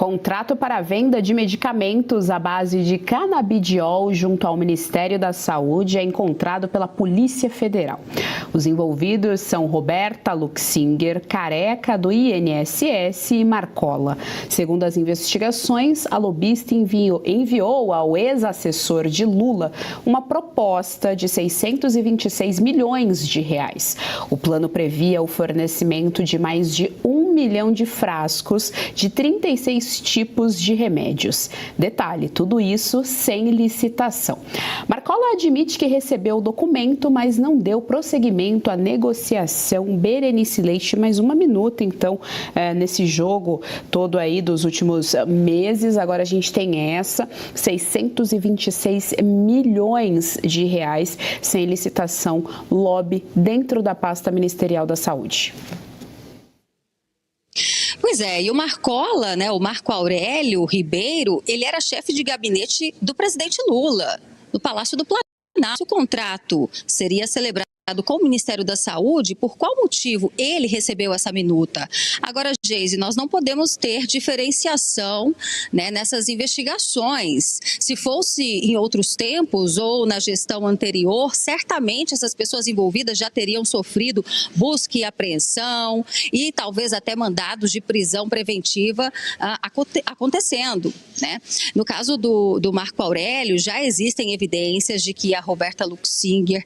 Contrato para a venda de medicamentos à base de canabidiol junto ao Ministério da Saúde é encontrado pela Polícia Federal. Os envolvidos são Roberta Luxinger, Careca do INSS e Marcola. Segundo as investigações, a lobista enviou ao ex-assessor de Lula uma proposta de 626 milhões de reais. O plano previa o fornecimento de mais de 1 milhão de frascos de 36 tipos de remédios. Detalhe, tudo isso sem licitação. Marcola admite que recebeu o documento, mas não deu prosseguimento à negociação. Berenice Leite, mais uma minuta, então, nesse jogo todo aí dos últimos meses. Agora a gente tem 626 milhões de reais sem licitação, lobby dentro da pasta ministerial da saúde. Pois é, e o Marcola, né, o Marco Aurélio Ribeiro, ele era chefe de gabinete do presidente Lula, no Palácio do Planalto. O contrato seria celebrado com o Ministério da Saúde. Por qual motivo ele recebeu essa minuta? Agora, Geise, nós não podemos ter diferenciação, né, nessas investigações. Se fosse em outros tempos ou na gestão anterior, certamente essas pessoas envolvidas já teriam sofrido busca e apreensão e talvez até mandados de prisão preventiva acontecendo, né? No caso do Marco Aurélio, já existem evidências de que a Roberta Luxinger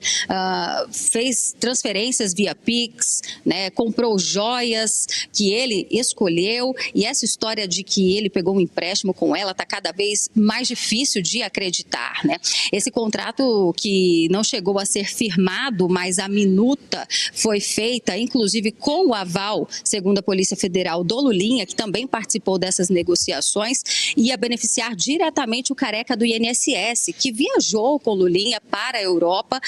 fez transferências via Pix, né, comprou joias que ele escolheu, e essa história de que ele pegou um empréstimo com ela está cada vez mais difícil de acreditar, né? Esse contrato que não chegou a ser firmado, mas a minuta foi feita, inclusive com o aval, segundo a Polícia Federal, do Lulinha, que também participou dessas negociações, ia beneficiar diretamente o Careca do INSS, que viajou com o Lulinha para a Europa.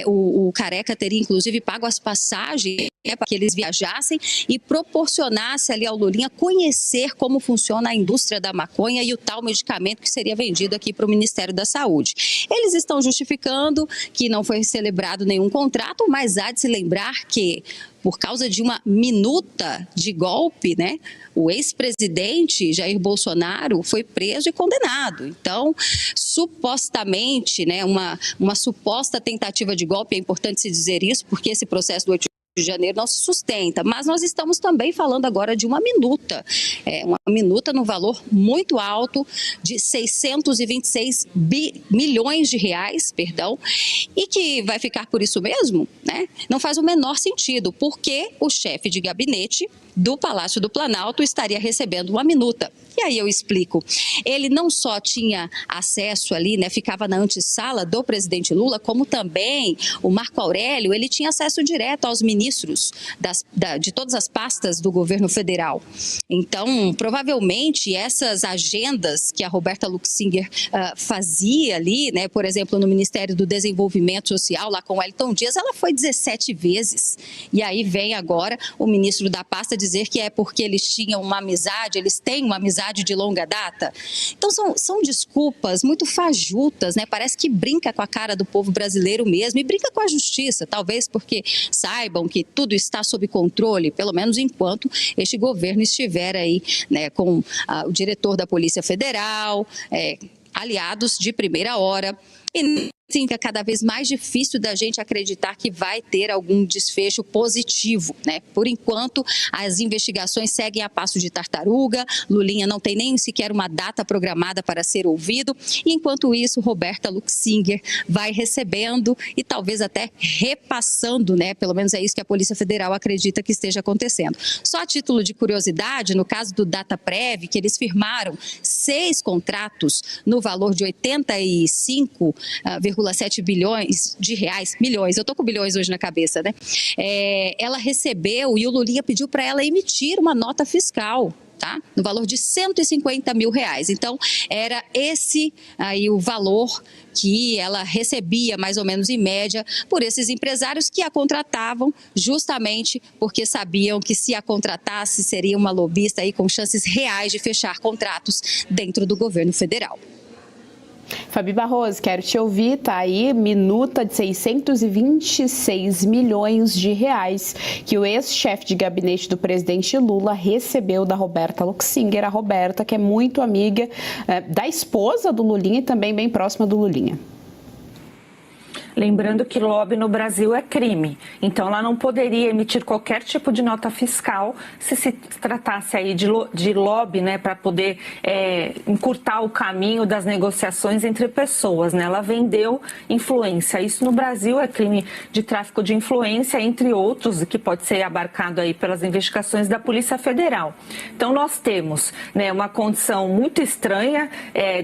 O Careca teria inclusive pago as passagens para que eles viajassem e proporcionasse ali ao Lulinha conhecer como funciona a indústria da maconha e o tal medicamento que seria vendido aqui para o Ministério da Saúde. Eles estão justificando que não foi celebrado nenhum contrato, mas há de se lembrar que, por causa de uma minuta de golpe, né, o ex-presidente Jair Bolsonaro foi preso e condenado. Então, supostamente, né, uma suposta tentativa de golpe, é importante se dizer isso, porque esse processo do 8 de janeiro não se sustenta, mas nós estamos também falando agora de uma minuta no valor muito alto de 626 milhões de reais, e que vai ficar por isso mesmo, né? Não faz o menor sentido, porque o chefe de gabinete do Palácio do Planalto estaria recebendo uma minuta. E aí eu explico. Ele não só tinha acesso ali, né, ficava na antessala do presidente Lula, como também o Marco Aurélio, ele tinha acesso direto aos ministros de todas as pastas do governo federal. Então, provavelmente, essas agendas que a Roberta Luxinger fazia ali, né, por exemplo, no Ministério do Desenvolvimento Social, lá com o Wellington Dias, ela foi 17 vezes. E aí vem agora o ministro da pasta dizer que é porque eles tinham uma amizade, eles têm uma amizade de longa data. Então são desculpas muito fajutas, né? Parece que brinca com a cara do povo brasileiro mesmo e brinca com a justiça, talvez porque saibam que tudo está sob controle, pelo menos enquanto este governo estiver aí, né, com o diretor da Polícia Federal, aliados de primeira hora. E sim, é cada vez mais difícil da gente acreditar que vai ter algum desfecho positivo, né? Por enquanto, as investigações seguem a passo de tartaruga, Lulinha não tem nem sequer uma data programada para ser ouvido, e enquanto isso, Roberta Luxinger vai recebendo e talvez até repassando, né? Pelo menos é isso que a Polícia Federal acredita que esteja acontecendo. Só a título de curiosidade, no caso do Dataprev, que eles firmaram 6 contratos no valor de 85,7 bilhões de reais, milhões, eu tô com bilhões hoje na cabeça, né? Ela recebeu e o Lulinha pediu para ela emitir uma nota fiscal, tá? No valor de 150 mil reais. Então, era esse aí o valor que ela recebia, mais ou menos em média, por esses empresários que a contratavam justamente porque sabiam que se a contratasse seria uma lobista aí com chances reais de fechar contratos dentro do governo federal. Fabi Barroso, quero te ouvir, tá aí, minuta de 626 milhões de reais que o ex-chefe de gabinete do presidente Lula recebeu da Roberta Luxinger, a Roberta, que é muito amiga da esposa do Lulinha e também bem próxima do Lulinha. Lembrando que lobby no Brasil é crime, então ela não poderia emitir qualquer tipo de nota fiscal se tratasse aí de lobby, né, para poder encurtar o caminho das negociações entre pessoas, né? Ela vendeu influência. Isso no Brasil é crime de tráfico de influência, entre outros, que pode ser abarcado aí pelas investigações da Polícia Federal. Então nós temos, né, uma condição muito estranha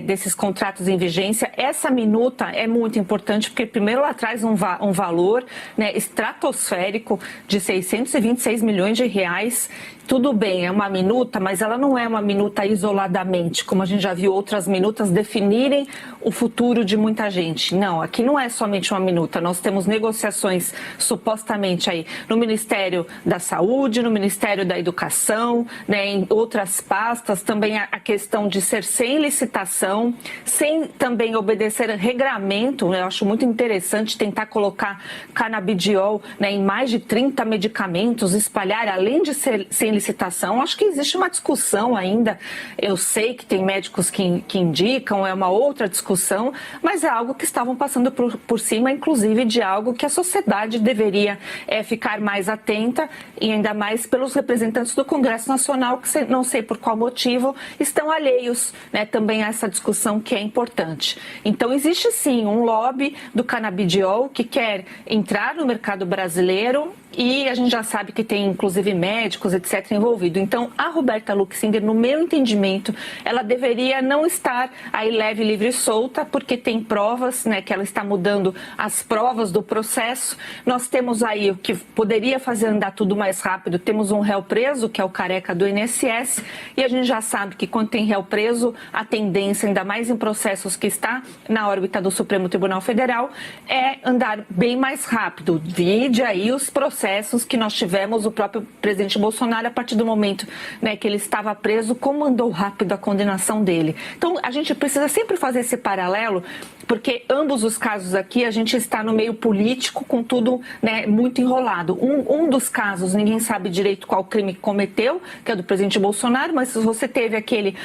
desses contratos em vigência. Essa minuta é muito importante porque primeiro ela traz um valor, né, estratosférico de 626 milhões de reais. Tudo bem, é uma minuta, mas ela não é uma minuta isoladamente, como a gente já viu outras minutas definirem o futuro de muita gente. Não, aqui não é somente uma minuta, nós temos negociações supostamente aí no Ministério da Saúde, no Ministério da Educação, né, em outras pastas, também a questão de ser sem licitação, sem também obedecer regramento, né, eu acho muito interessante tentar colocar canabidiol, né, em mais de 30 medicamentos, espalhar, além de ser sem licitação. Acho que existe uma discussão ainda, eu sei que tem médicos que indicam, é uma outra discussão, mas é algo que estavam passando por cima, inclusive de algo que a sociedade deveria ficar mais atenta, e ainda mais pelos representantes do Congresso Nacional, que não sei por qual motivo, estão alheios, né, também a essa discussão que é importante. Então existe sim um lobby do canabidiol que quer entrar no mercado brasileiro, e a gente já sabe que tem inclusive médicos, etc, envolvido. Então a Roberta Luxinger, no meu entendimento, ela deveria não estar aí leve, livre e solta, porque tem provas, né, que ela está mudando as provas do processo. Nós temos aí o que poderia fazer andar tudo mais rápido, temos um réu preso, que é o careca do INSS, e a gente já sabe que quando tem réu preso, a tendência, ainda mais em processos que está na órbita do Supremo Tribunal Federal, é andar bem mais rápido. Vide aí os processos que nós tivemos, o próprio presidente Bolsonaro, a partir do momento, né, que ele estava preso, como andou rápido a condenação dele. Então, a gente precisa sempre fazer esse paralelo, porque ambos os casos aqui, a gente está no meio político, com tudo, né, muito enrolado. Um dos casos, ninguém sabe direito qual crime cometeu, que é do presidente Bolsonaro, mas você teve aquele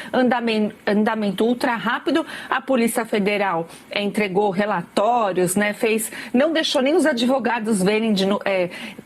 andamento ultra rápido, a Polícia Federal entregou relatórios, né, não deixou nem os advogados verem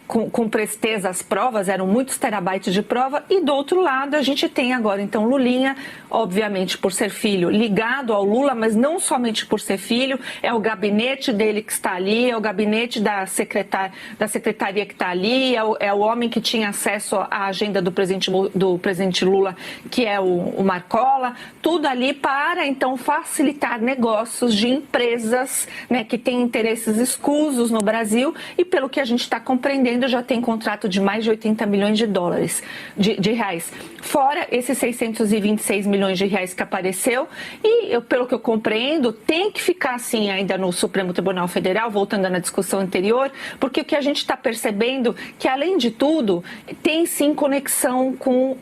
com presteza as provas, eram muitos terabytes de prova, e do outro lado a gente tem agora, então, Lulinha, obviamente por ser filho, ligado ao Lula, mas não somente por ser filho, é o gabinete dele que está ali, é o gabinete da secretaria que está ali, é o homem que tinha acesso à agenda do presidente Lula, que é o Marcola, tudo ali para, então, facilitar negócios de empresas, né, que têm interesses escusos no Brasil, e pelo que a gente está compreendendo, já tem contrato de mais de 80 milhões de dólares, de reais. Fora esses 626 milhões de reais que apareceu, e pelo que eu compreendo, tem que ficar assim ainda no Supremo Tribunal Federal, voltando na discussão anterior, porque o que a gente está percebendo que, além de tudo, tem sim conexão com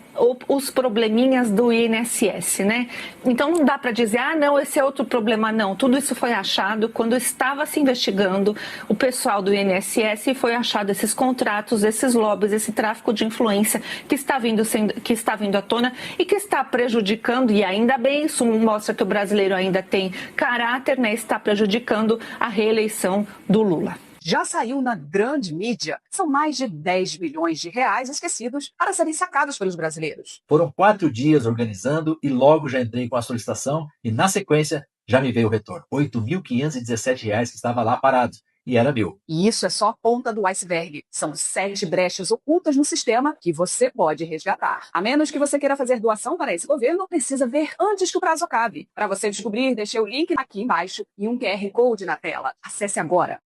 os probleminhas do INSS, né? Então não dá para dizer, não, esse é outro problema, não. Tudo isso foi achado quando estava se investigando o pessoal do INSS, e foi achado esses contratos, esses lobbies, esse tráfico de influência que está vindo à tona e que está prejudicando, e ainda bem, isso mostra que o brasileiro ainda tem caráter, né? Está prejudicando a reeleição do Lula. Já saiu na grande mídia. São mais de 10 bilhões de reais esquecidos para serem sacados pelos brasileiros. Foram 4 dias organizando e logo já entrei com a solicitação e, na sequência, já me veio o retorno. R$ 8.517 que estava lá parado. E era meu. E isso é só a ponta do iceberg. São 7 brechas ocultas no sistema que você pode resgatar. A menos que você queira fazer doação para esse governo, precisa ver antes que o prazo acabe. Para você descobrir, deixei o link aqui embaixo e um QR Code na tela. Acesse agora.